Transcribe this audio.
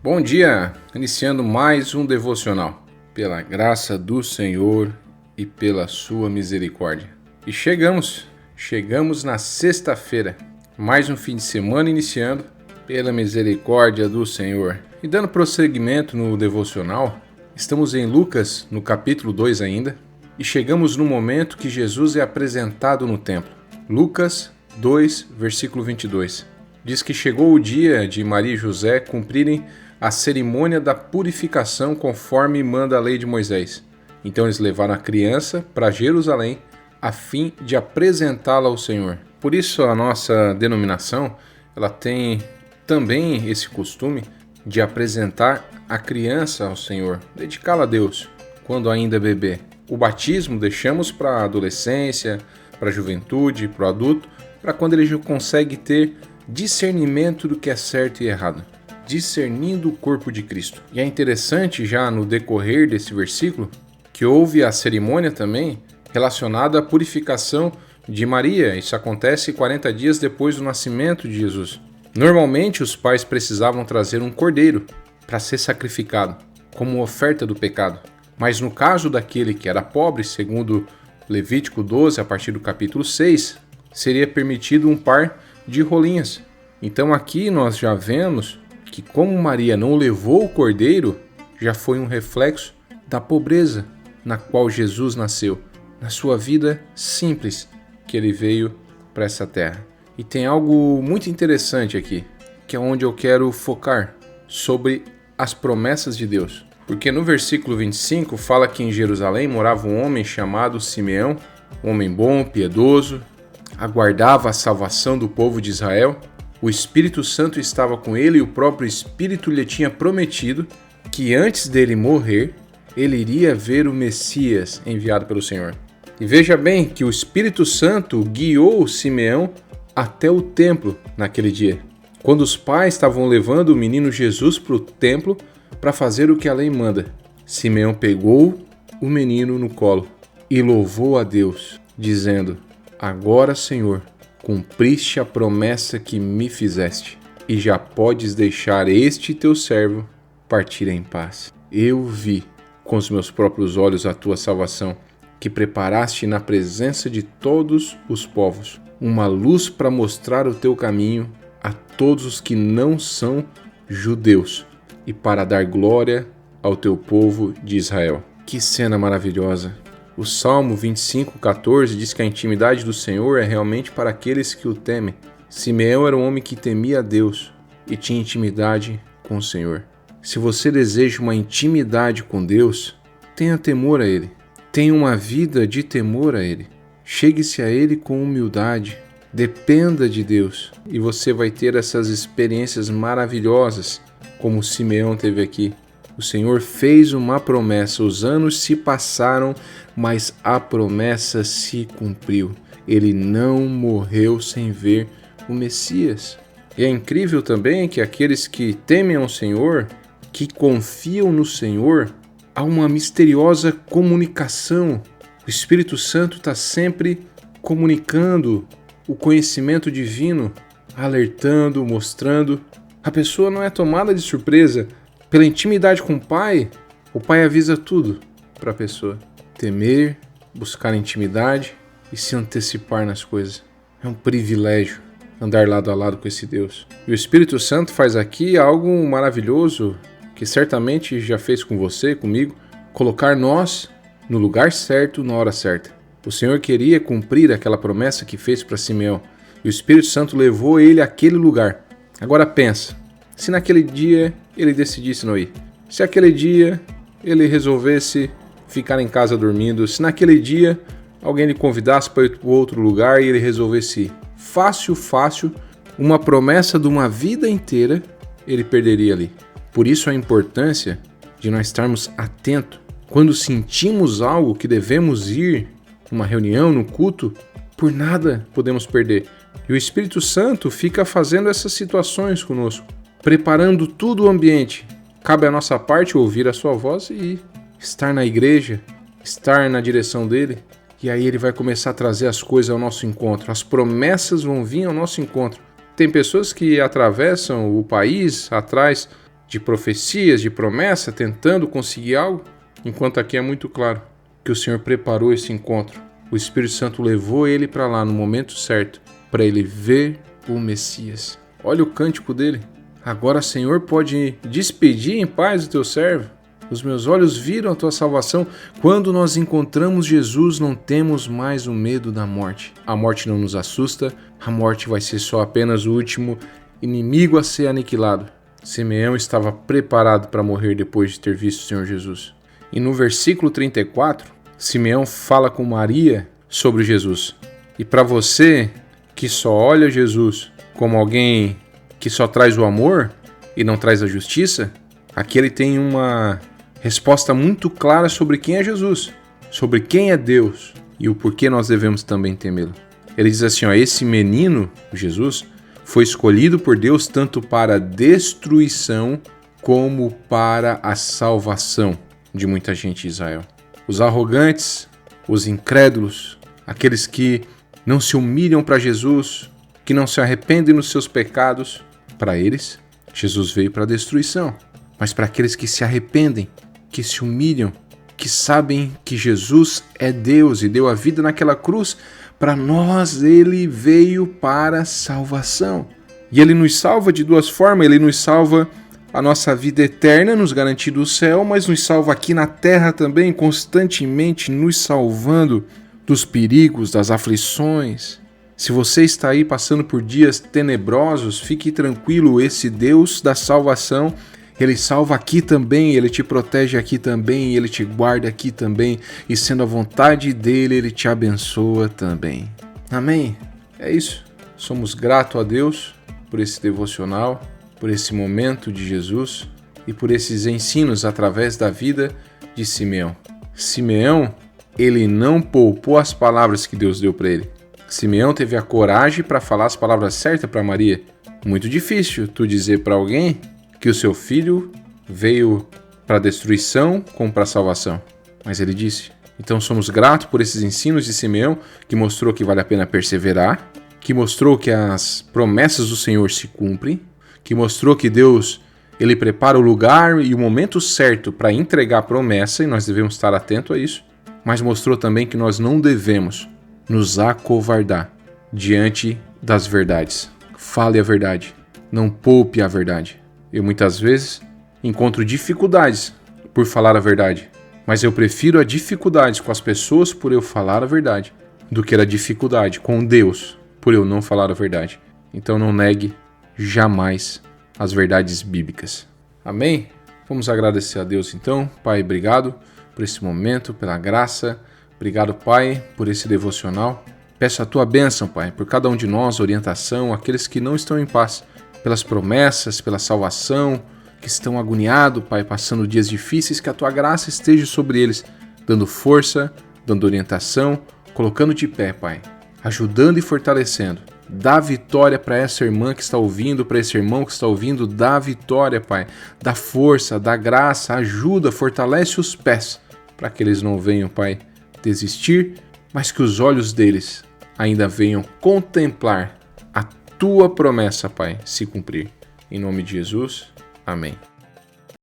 Bom dia, iniciando mais um devocional, pela graça do Senhor e pela sua misericórdia. E chegamos na sexta-feira, mais um fim de semana iniciando, pela misericórdia do Senhor. E dando prosseguimento no devocional, estamos em Lucas, no capítulo 2 ainda, e chegamos no momento que Jesus é apresentado no templo. Lucas 2, versículo 22. Diz que chegou o dia de Maria e José cumprirem a cerimônia da purificação conforme manda a lei de Moisés. Então eles levaram a criança para Jerusalém a fim de apresentá-la ao Senhor. Por isso a nossa denominação ela tem também esse costume de apresentar a criança ao Senhor, dedicá-la a Deus quando ainda é bebê. O batismo deixamos para a adolescência, para a juventude, para o adulto, para quando ele já consegue ter discernimento do que é certo e errado. Discernindo o corpo de Cristo. E é interessante já no decorrer desse versículo que houve a cerimônia também relacionada à purificação de Maria. Isso acontece 40 dias depois do nascimento de Jesus. Normalmente os pais precisavam trazer um cordeiro para ser sacrificado como oferta do pecado. Mas no caso daquele que era pobre, segundo Levítico 12, a partir do capítulo 6, seria permitido um par de rolinhas. Então aqui nós já vemos que como Maria não levou o cordeiro, já foi um reflexo da pobreza na qual Jesus nasceu, na sua vida simples que ele veio para essa terra. E tem algo muito interessante aqui, que é onde eu quero focar, sobre as promessas de Deus. Porque no versículo 25 fala que em Jerusalém morava um homem chamado Simeão, um homem bom, piedoso, aguardava a salvação do povo de Israel. O Espírito Santo estava com ele e o próprio Espírito lhe tinha prometido que antes dele morrer, ele iria ver o Messias enviado pelo Senhor. E veja bem que o Espírito Santo guiou Simeão até o templo naquele dia, quando os pais estavam levando o menino Jesus para o templo para fazer o que a lei manda. Simeão pegou o menino no colo e louvou a Deus, dizendo: "Agora, Senhor, cumpriste a promessa que me fizeste, e já podes deixar este teu servo partir em paz. Eu vi com os meus próprios olhos a tua salvação, que preparaste na presença de todos os povos, uma luz para mostrar o teu caminho a todos os que não são judeus, e para dar glória ao teu povo de Israel." Que cena maravilhosa! O Salmo 25:14 diz que a intimidade do Senhor é realmente para aqueles que o temem. Simeão era um homem que temia a Deus e tinha intimidade com o Senhor. Se você deseja uma intimidade com Deus, tenha temor a Ele. Tenha uma vida de temor a Ele. Chegue-se a Ele com humildade. Dependa de Deus e você vai ter essas experiências maravilhosas como Simeão teve aqui. O Senhor fez uma promessa, os anos se passaram, mas a promessa se cumpriu. Ele não morreu sem ver o Messias. E é incrível também que aqueles que temem ao Senhor, que confiam no Senhor, há uma misteriosa comunicação. O Espírito Santo está sempre comunicando o conhecimento divino, alertando, mostrando. A pessoa não é tomada de surpresa. Pela intimidade com o Pai avisa tudo para a pessoa. Temer, buscar intimidade e se antecipar nas coisas. É um privilégio andar lado a lado com esse Deus. E o Espírito Santo faz aqui algo maravilhoso, que certamente já fez com você, comigo, colocar nós no lugar certo, na hora certa. O Senhor queria cumprir aquela promessa que fez para Simeão. E o Espírito Santo levou ele àquele lugar. Agora pensa, se naquele dia ele decidisse não ir, se aquele dia ele resolvesse ficar em casa dormindo, se naquele dia alguém lhe convidasse para ir para outro lugar e ele resolvesse ir, fácil, uma promessa de uma vida inteira ele perderia ali. Por isso a importância de nós estarmos atentos. Quando sentimos algo que devemos ir, numa reunião, no culto, por nada podemos perder. E o Espírito Santo fica fazendo essas situações conosco, preparando todo o ambiente. Cabe à nossa parte ouvir a sua voz e estar na igreja, estar na direção dele. E aí ele vai começar a trazer as coisas ao nosso encontro. As promessas vão vir ao nosso encontro. Tem pessoas que atravessam o país atrás de profecias, de promessa, tentando conseguir algo, enquanto aqui é muito claro que o Senhor preparou esse encontro. O Espírito Santo levou ele para lá no momento certo, para ele ver o Messias. Olha o cântico dele. Agora, Senhor, pode despedir em paz o teu servo. Os meus olhos viram a tua salvação. Quando nós encontramos Jesus, não temos mais o medo da morte. A morte não nos assusta, a morte vai ser só apenas o último inimigo a ser aniquilado. Simeão estava preparado para morrer depois de ter visto o Senhor Jesus. E no versículo 34, Simeão fala com Maria sobre Jesus. E para você que só olha Jesus como alguém que só traz o amor e não traz a justiça, aqui ele tem uma resposta muito clara sobre quem é Jesus, sobre quem é Deus e o porquê nós devemos também temê-lo. Ele diz assim, esse menino, Jesus, foi escolhido por Deus tanto para a destruição como para a salvação de muita gente de Israel. Os arrogantes, os incrédulos, aqueles que não se humilham para Jesus, que não se arrependem dos seus pecados, para eles, Jesus veio para a destruição. Mas para aqueles que se arrependem, que se humilham, que sabem que Jesus é Deus e deu a vida naquela cruz, para nós ele veio para a salvação. E ele nos salva de duas formas, ele nos salva a nossa vida eterna, nos garantindo o céu, mas nos salva aqui na terra também, constantemente nos salvando dos perigos, das aflições. Se você está aí passando por dias tenebrosos, fique tranquilo, esse Deus da salvação, ele salva aqui também, ele te protege aqui também, ele te guarda aqui também, e sendo a vontade dele, ele te abençoa também. Amém? É isso. Somos gratos a Deus por esse devocional, por esse momento de Jesus e por esses ensinos através da vida de Simeão. Simeão, ele não poupou as palavras que Deus deu para ele. Simeão teve a coragem para falar as palavras certas para Maria. Muito difícil tu dizer para alguém que o seu filho veio para destruição como para salvação. Mas ele disse. Então somos gratos por esses ensinos de Simeão, que mostrou que vale a pena perseverar, que mostrou que as promessas do Senhor se cumprem, que mostrou que Deus ele prepara o lugar e o momento certo para entregar a promessa, e nós devemos estar atentos a isso, mas mostrou também que nós não devemos nos acovardar diante das verdades. Fale a verdade, não poupe a verdade. Eu muitas vezes encontro dificuldades por falar a verdade, mas eu prefiro a dificuldade com as pessoas por eu falar a verdade do que a dificuldade com Deus por eu não falar a verdade. Então não negue jamais as verdades bíblicas. Amém? Vamos agradecer a Deus então. Pai, obrigado por esse momento, pela graça. Obrigado, Pai, por esse devocional. Peço a Tua bênção, Pai, por cada um de nós, orientação, aqueles que não estão em paz, pelas promessas, pela salvação, que estão agoniados, Pai, passando dias difíceis, que a Tua graça esteja sobre eles, dando força, dando orientação, colocando de pé, Pai, ajudando e fortalecendo. Dá vitória para essa irmã que está ouvindo, para esse irmão que está ouvindo, dá vitória, Pai. Dá força, dá graça, ajuda, fortalece os pés, para que eles não venham, Pai, desistir, mas que os olhos deles ainda venham contemplar a Tua promessa, Pai, se cumprir. Em nome de Jesus, amém.